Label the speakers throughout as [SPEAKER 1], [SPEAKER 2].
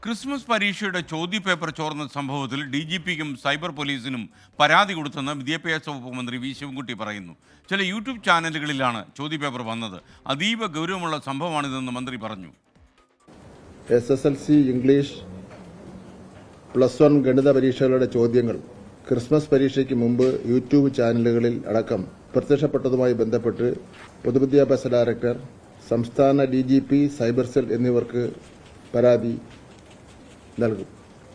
[SPEAKER 1] Christmas പരീക്ഷയുടെ ചോദ്യപേപ്പർ ചോർന്ന സംഭവത്തിൽ DGPക്കും സൈബർ പോലീസിനും പരാതി കൊടുത്തെന്ന് വിദ്യാഭ്യാസ വകുപ്പ് മന്ത്രി വി ശിവൻകുട്ടി പറയുന്നു. ചില യൂട്യൂബ് ചാനലുകളിലാണ് ചോദ്യപേപ്പർ വന്നത്. അതീവ ഗൗരവമുള്ള സംഭവമാണിതെന്ന് മന്ത്രി പറഞ്ഞു.
[SPEAKER 2] SSLC ഇംഗ്ലീഷ് +1 ഗണിത പരീക്ഷകളുടെ ചോദ്യങ്ങൾ ക്രിസ്മസ് പരീക്ഷയ്ക്ക് മുമ്പ് യൂട്യൂബ് ചാനലുകളിൽ അടക്കം പ്രത്യക്ഷപ്പെട്ടതുമായി ബന്ധപ്പെട്ട് പൊതുവിദ്യാഭ്യാസ ഡയറക്ടർ, സംസ്ഥാന DGP, സൈബർ സെൽ എന്നിവർക്ക് പരാതി നൽകും.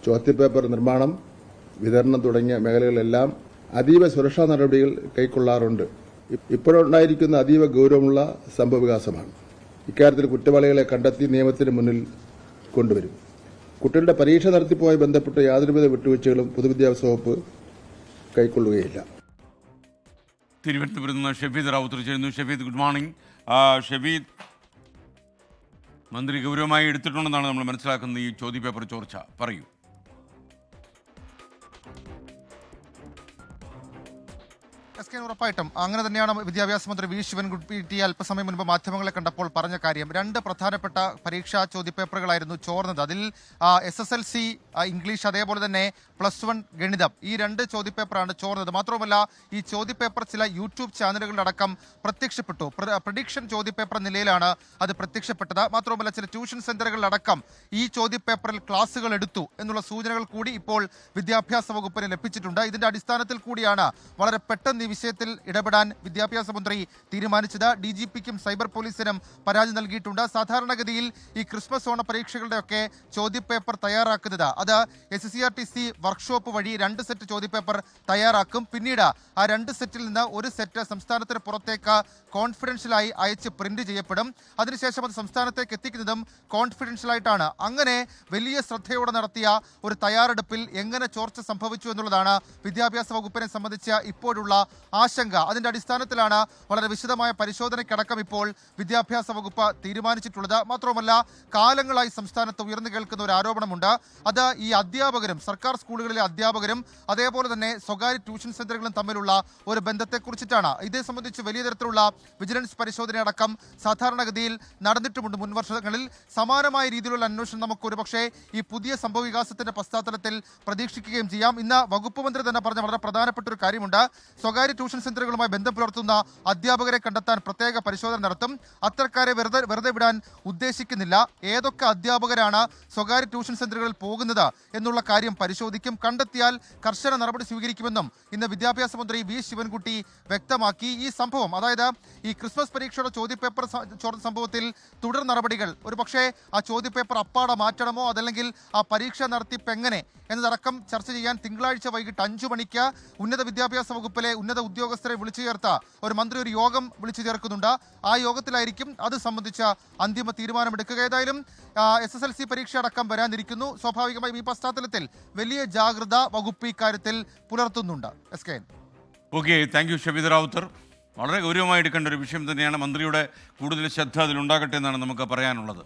[SPEAKER 2] ചോദ്യപേപ്പർ നിർമ്മാണം, വിതരണം തുടങ്ങിയ മേഖലകളിലെല്ലാം അതീവ സുരക്ഷാ നടപടികൾ കൈക്കൊള്ളാറുണ്ട്. ഇപ്പോഴുണ്ടായിരിക്കുന്ന അതീവ ഗൗരവമുള്ള സംഭവവികാസമാണ്. ഇക്കാര്യത്തിൽ കുറ്റവാളികളെ കണ്ടെത്തി നിയമത്തിന് മുന്നിൽ കൊണ്ടുവരും. കുട്ടികളുടെ പരീക്ഷ നടത്തിപ്പുമായി ബന്ധപ്പെട്ട് യാതൊരുവിധ വിട്ടുവീഴ്ചകളും പൊതുവിദ്യാഭ്യാസ വകുപ്പ് കൈക്കൊള്ളുകയില്ല.
[SPEAKER 1] തിരുവനന്തപുരത്ത് നിന്ന് ഷെഫീദ് റാവുത്തർ ചേരുന്നു. Shefeed, good morning. ഷെഫീദ്, മന്ത്രി ഗൗരവമായി എടുത്തിട്ടുണ്ടെന്നാണ് നമ്മൾ മനസ്സിലാക്കുന്നത് ഈ ചോദ്യപേപ്പർ ചോർച്ച. പറയൂ.
[SPEAKER 3] ഉറപ്പായിട്ടും അങ്ങനെ തന്നെയാണ് വിദ്യാഭ്യാസ മന്ത്രി വി ശിവൻകുട്ടി അല്പസമയം മുൻപ് മാധ്യമങ്ങളെ കണ്ടപ്പോൾ പറഞ്ഞ കാര്യം. രണ്ട് പ്രധാനപ്പെട്ട പരീക്ഷാ ചോദ്യപേപ്പറുകളായിരുന്നു ചോർന്നത്. അതിൽ SSLC ഇംഗ്ലീഷ്, അതേപോലെ തന്നെ +1 ഗണിതം, ഈ രണ്ട് ചോദ്യപേപ്പറാണ് ചോർന്നത്. മാത്രവുമല്ല, ഈ ചോദ്യപേപ്പർ ചില യൂട്യൂബ് ചാനലുകളിലടക്കം പ്രത്യക്ഷപ്പെട്ടു. പ്രഡിക്ഷൻ ചോദ്യപേപ്പർ നിലയിലാണ് അത് പ്രത്യക്ഷപ്പെട്ടത്. മാത്രവുമല്ല, ചില ട്യൂഷൻ സെന്ററുകളിലടക്കം ഈ ചോദ്യപേപ്പറിൽ ക്ലാസുകൾ എടുത്തു എന്നുള്ള സൂചനകൾ കൂടി ഇപ്പോൾ വിദ്യാഭ്യാസ വകുപ്പിന് ലഭിച്ചിട്ടുണ്ട്. ഇതിന്റെ അടിസ്ഥാനത്തിൽ കൂടിയാണ് വളരെ പെട്ടെന്ന് ഈ വിഷയത്തിൽ ഇടപെടാൻ വിദ്യാഭ്യാസ മന്ത്രി തീരുമാനിച്ചത്. DGPക്കും സൈബർ പോലീസിനും പരാതി നൽകിയിട്ടുണ്ട്. സാധാരണഗതിയിൽ ഈ ക്രിസ്മസ് ഓണ പരീക്ഷകളുടെയൊക്കെ ചോദ്യപേപ്പർ തയ്യാറാക്കുന്നത് അത് SCRTC വർക്ക്ഷോപ്പ് വഴി 2 സെറ്റ് ചോദ്യപേപ്പർ തയ്യാറാക്കും. പിന്നീട് ആ 2 സെറ്റിൽ നിന്ന് ഒരു സെറ്റ് സംസ്ഥാനത്തിന് പുറത്തേക്ക് കോൺഫിഡൻഷ്യലായി അയച്ച് പ്രിന്റ് ചെയ്യപ്പെടും. അതിനുശേഷം അത് സംസ്ഥാനത്തേക്ക് എത്തിക്കുന്നതും കോൺഫിഡൻഷ്യലായിട്ടാണ്. അങ്ങനെ വലിയ ശ്രദ്ധയോടെ നടത്തിയ ഒരു തയ്യാറെടുപ്പിൽ എങ്ങനെ ചോർച്ച സംഭവിച്ചു എന്നുള്ളതാണ് വിദ്യാഭ്യാസ വകുപ്പിനെ സംബന്ധിച്ച് ഇപ്പോഴുള്ള ആശങ്ക. അതിന്റെ അടിസ്ഥാനത്തിലാണ് വളരെ വിശദമായ പരിശോധനയ്ക്കടക്കം ഇപ്പോൾ വിദ്യാഭ്യാസ വകുപ്പ് തീരുമാനിച്ചിട്ടുള്ളത്. മാത്രവുമല്ല, കാലങ്ങളായി സംസ്ഥാനത്ത് ഉയർന്നു കേൾക്കുന്ന ഒരു ആരോപണമുണ്ട്. അത് ഈ അധ്യാപകരും, സർക്കാർ സ്കൂളുകളിലെ അധ്യാപകരും അതേപോലെ തന്നെ സ്വകാര്യ ട്യൂഷൻ സെന്ററുകളും തമ്മിലുള്ള ഒരു ബന്ധത്തെക്കുറിച്ചിട്ടാണ്. ഇതേ സംബന്ധിച്ച് വലിയ തരത്തിലുള്ള വിജിലൻസ് പരിശോധനയടക്കം സാധാരണഗതിയിൽ നടന്നിട്ടുമുണ്ട് മുൻവർഷങ്ങളിൽ. സമാനമായ രീതിയിലുള്ള അന്വേഷണം നമുക്ക് ഒരുപക്ഷെ ഈ പുതിയ സംഭവ വികാസത്തിന്റെ പശ്ചാത്തലത്തിൽ പ്രതീക്ഷിക്കുകയും ചെയ്യാം. ഇന്ന് വകുപ്പ് മന്ത്രി തന്നെ പറഞ്ഞ വളരെ പ്രധാനപ്പെട്ട ഒരു കാര്യമുണ്ട്. സ്വകാര്യ ട്യൂഷൻ സെന്ററുകളുമായി ബന്ധം പുലർത്തുന്ന അധ്യാപകരെ കണ്ടെത്താൻ പ്രത്യേക പരിശോധന നടത്തും. അത്തരക്കാരെ വെറുതെ വിടാൻ ഉദ്ദേശിക്കുന്നില്ല. ഏതൊക്കെ അധ്യാപകരാണ് സ്വകാര്യ ട്യൂഷൻ സെന്ററുകളിൽ പോകുന്നത് എന്നുള്ള കാര്യം പരിശോധിക്കും. കണ്ടെത്തിയാൽ കർശന നടപടി സ്വീകരിക്കുമെന്നും ഇന്ന് വിദ്യാഭ്യാസ മന്ത്രി വി ശിവൻകുട്ടി വ്യക്തമാക്കി. ഈ സംഭവം, അതായത് ഈ ക്രിസ്മസ് പരീക്ഷയുടെ ചോദ്യപേപ്പർ ചോർന്ന സംഭവത്തിൽ തുടർ നടപടികൾ, ഒരു പക്ഷേ ആ ചോദ്യപേപ്പർ അപ്പാടെ മാറ്റണമോ അതല്ലെങ്കിൽ ആ പരീക്ഷ നടത്തിപ്പ് എങ്ങനെ എന്നതടക്കം ചർച്ച ചെയ്യാൻ തിങ്കളാഴ്ച വൈകിട്ട് 5 മണിക്ക് ഉന്നത വിദ്യാഭ്യാസ വകുപ്പിലെ ഉന്നത ഉദ്യോഗസ്ഥരെ വിളിച്ചു ചേർത്ത ഒരു മന്ത്രി ഒരു യോഗം വിളിച്ചു ചേർക്കുന്നുണ്ട്. ആ യോഗത്തിലായിരിക്കും അത് സംബന്ധിച്ച അന്തിമ തീരുമാനമെടുക്കുക. ഏതായാലും SSLC പരീക്ഷ അടക്കം വരാനിരിക്കുന്നു. സ്വാഭാവികമായും ഈ പശ്ചാത്തലത്തിൽ വലിയ ജാഗ്രത വകുപ്പ് ഇക്കാര്യത്തിൽ പുലർത്തുന്നുണ്ട്.
[SPEAKER 1] Okay, thank you Shefeed Ravuthar. വളരെ ഗൗരവമായി എടുക്കേണ്ട ഒരു വിഷയം തന്നെയാണ്. മന്ത്രിയുടെ കൂടുതൽ ശ്രദ്ധ അതിലുണ്ടാകട്ടെ എന്നാണ് നമുക്ക് പറയാനുള്ളത്.